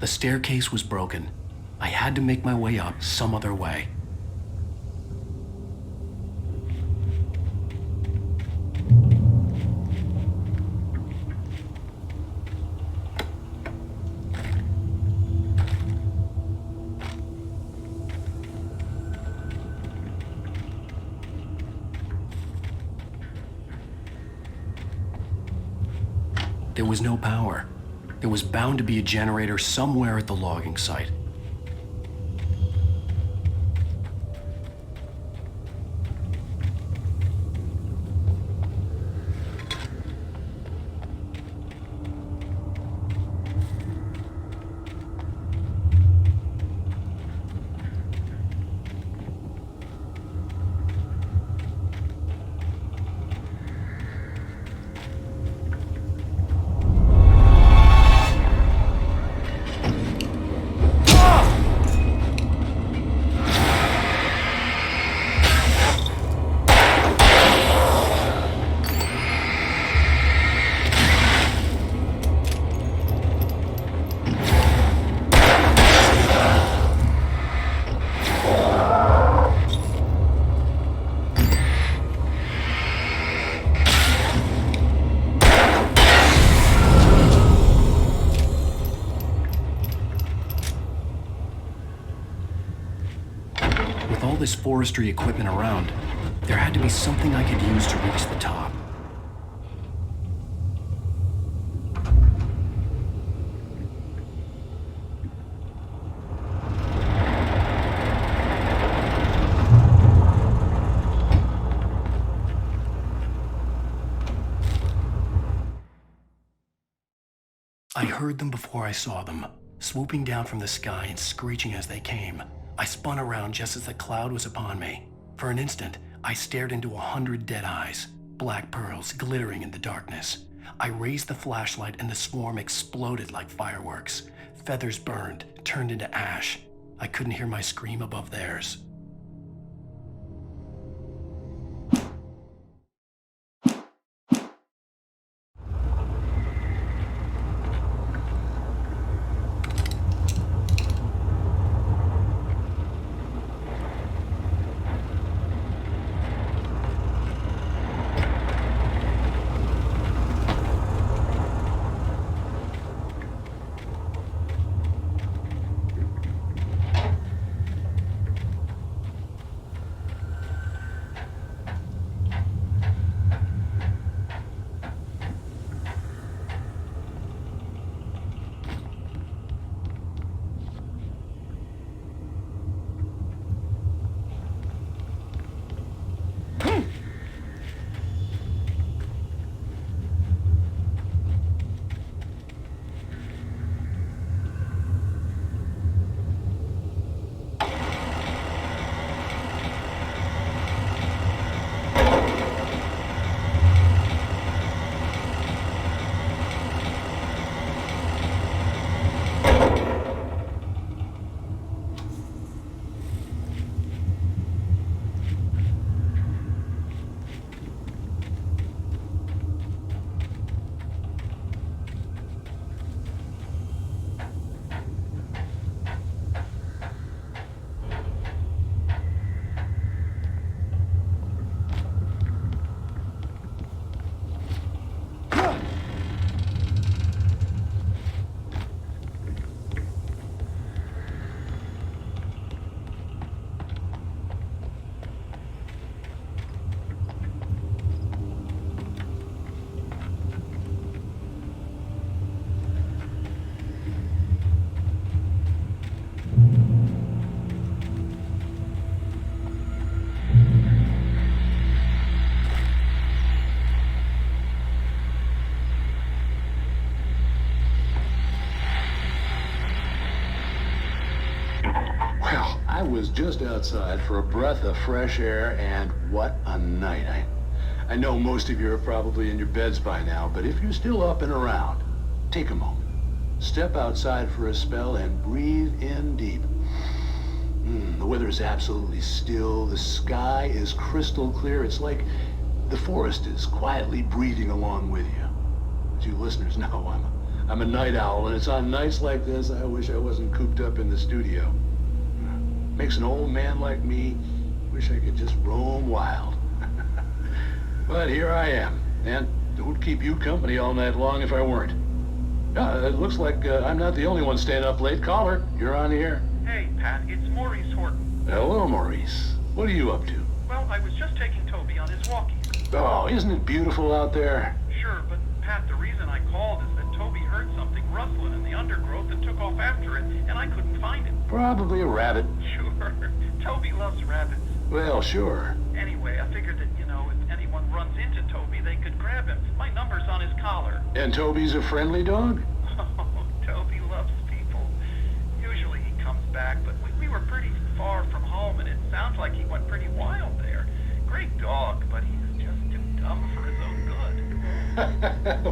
The staircase was broken. I had to make my way up some other way. There was no power. There was bound to be a generator somewhere at the logging site. With all this forestry equipment around, there had to be something I could use to reach the top. I heard them before I saw them, swooping down from the sky and screeching as they came. I spun around just as the cloud was upon me. For an instant, I stared into 100 dead eyes, black pearls glittering in the darkness. I raised the flashlight and the swarm exploded like fireworks. Feathers burned, turned into ash. I couldn't hear my scream above theirs. I was just outside for a breath of fresh air, and what a night. I know most of you are probably in your beds by now, but if you're still up and around, take a moment. Step outside for a spell and breathe in deep. The weather is absolutely still. The sky is crystal clear. It's like the forest is quietly breathing along with you. As you listeners know, I'm a night owl, and it's on nights like this I wish I wasn't cooped up in the studio. Makes an old man like me wish I could just roam wild. But here I am, and it would keep you company all night long if I weren't. It looks like I'm not the only one staying up late. Caller, you're on the air. Hey, Pat, it's Maurice Horton. Hello, Maurice. What are you up to? Well, I was just taking Toby on his walkies. Oh, isn't it beautiful out there? Sure, but Pat, the reason I called is that Toby heard something rustling in the undergrowth and took off after it, and I couldn't find it. Probably a rabbit. Sure. Toby loves rabbits. Well, sure. Anyway, I figured that, if anyone runs into Toby, they could grab him. My number's on his collar. And Toby's a friendly dog? Oh, Toby loves people. Usually he comes back, but we were pretty far from home, and it sounds like he went pretty wild there. Great dog, but he's just too dumb for his own good.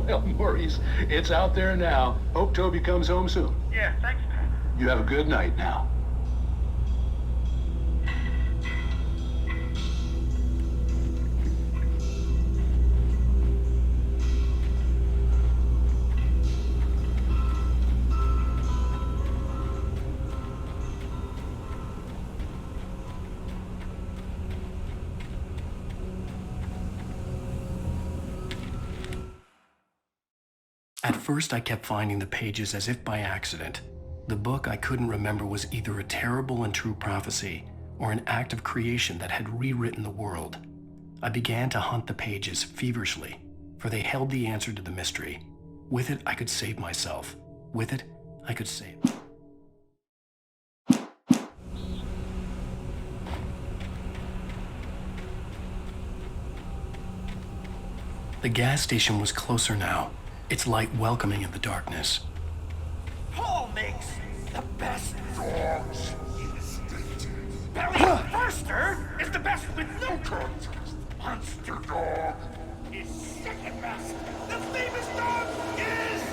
Well, Maurice, it's out there now. Hope Toby comes home soon. Yeah, thanks, Pat. You have a good night now. At first, I kept finding the pages as if by accident. The book I couldn't remember was either a terrible and true prophecy or an act of creation that had rewritten the world. I began to hunt the pages feverishly, for they held the answer to the mystery. With it, I could save myself. With it, I could save. The gas station was closer now, its light welcoming in the darkness. Paul makes the best dogs in the state. Barry Forster is the best with no contest. Monster Dog is second best. The famous dog is...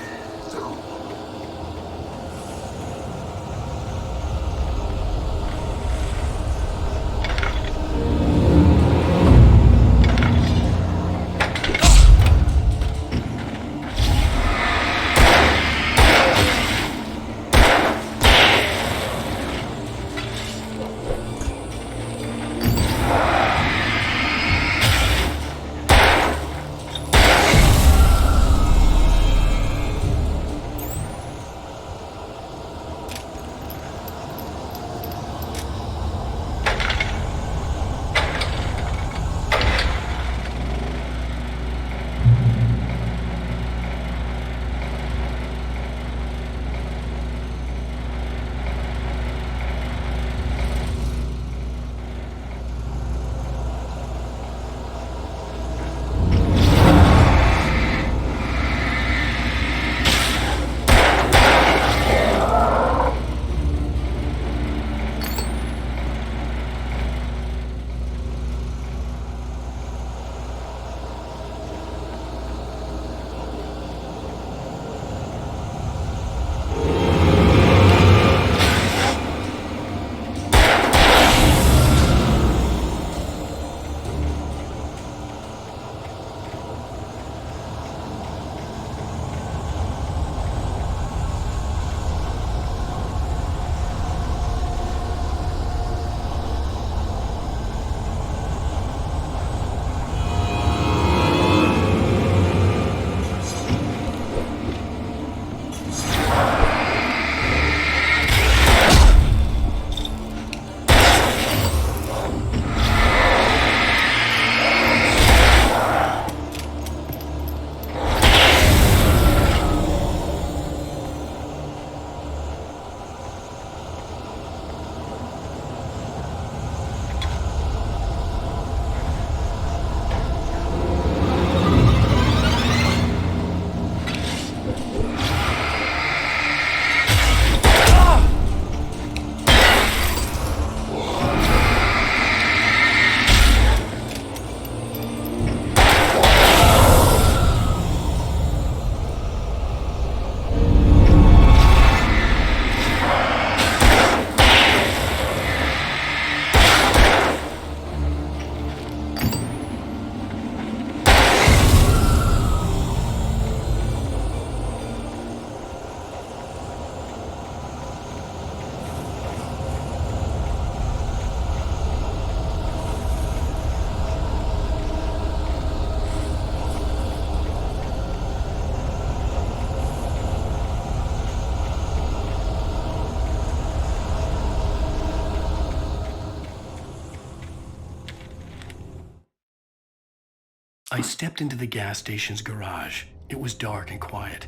I stepped into the gas station's garage. It was dark and quiet.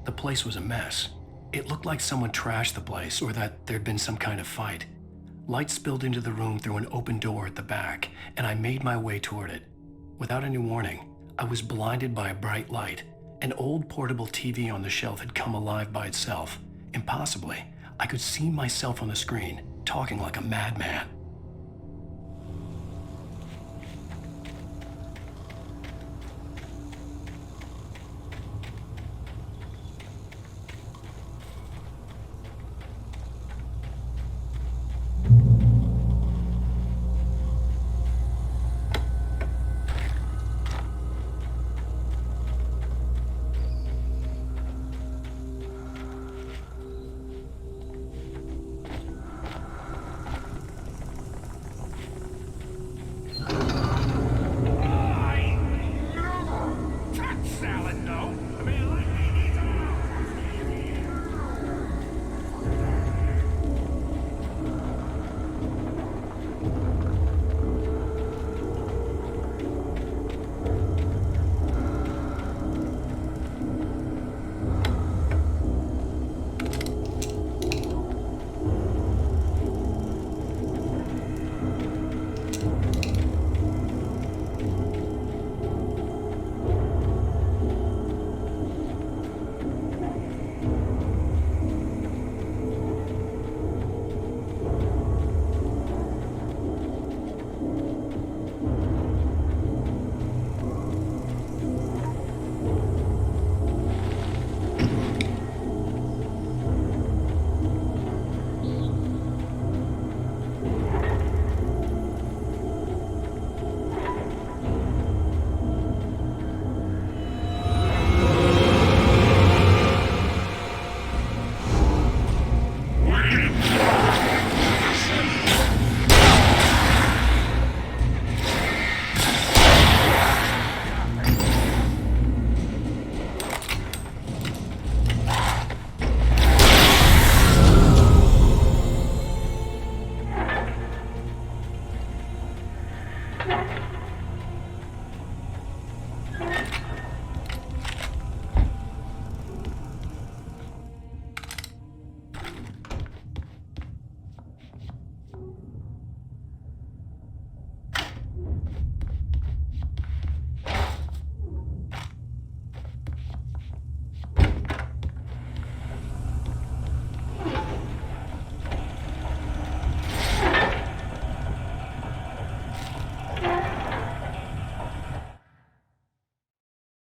The place was a mess. It looked like someone trashed the place or that there'd been some kind of fight. Light spilled into the room through an open door at the back, and I made my way toward it. Without any warning, I was blinded by a bright light. An old portable TV on the shelf had come alive by itself. Impossibly, I could see myself on the screen, talking like a madman.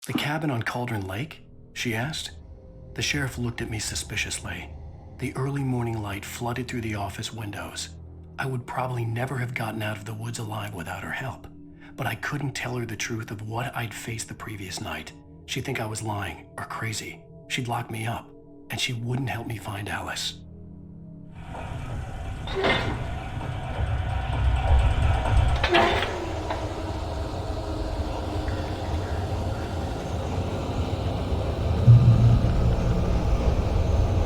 "The cabin on Cauldron Lake?" she asked. The sheriff looked at me suspiciously. The early morning light flooded through the office windows. I would probably never have gotten out of the woods alive without her help, but I couldn't tell her the truth of what I'd faced the previous night. She'd think I was lying or crazy. She'd lock me up, and she wouldn't help me find Alice.